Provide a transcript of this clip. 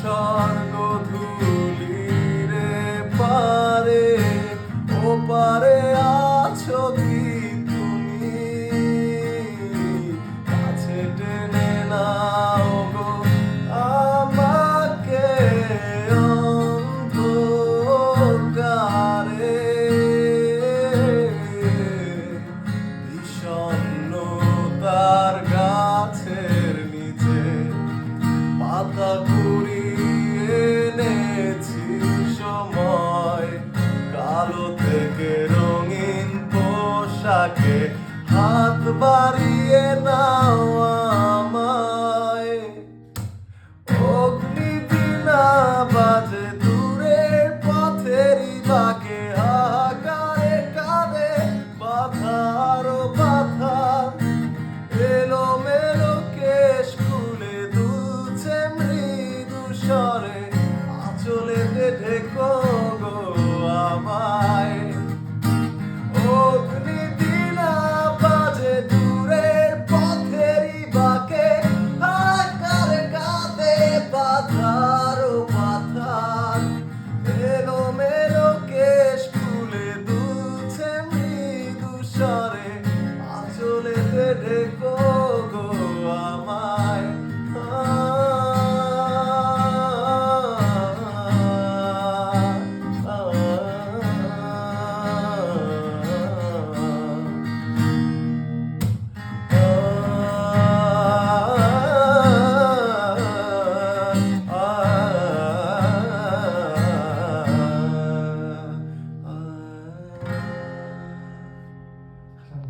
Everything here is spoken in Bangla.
স্বর্গধূলিরে পারে ওপারে আছো কি তুমি? কাছে টেনে নাও গো আমাকে অন্ধকারে। বিষণ্ণতার গাছের নিচে পাতা কুড়িয়ে এনেছি সময়, কালো থেকে রঙিন পোশাকে হাত বাড়িয়ে নাও আমায়। অগ্নিবীণা বাজে দূরের পথেরই বাঁকে, হাহাকারে কাঁদে বাধার বাধা। এলোমেলো কেশ খুলে দুলছে মৃদু স্বরে, আঁচলেতে ঢেকো গো আমায়। অগ্নিবীণা বাজে দূরের পথেরই বাঁকে, হাহাকারে কাঁদে বাধার পাথার। এলোমেলো কেশ খুলে দুলছে মৃদু স্বরে, আঁচলেতে ঢেকো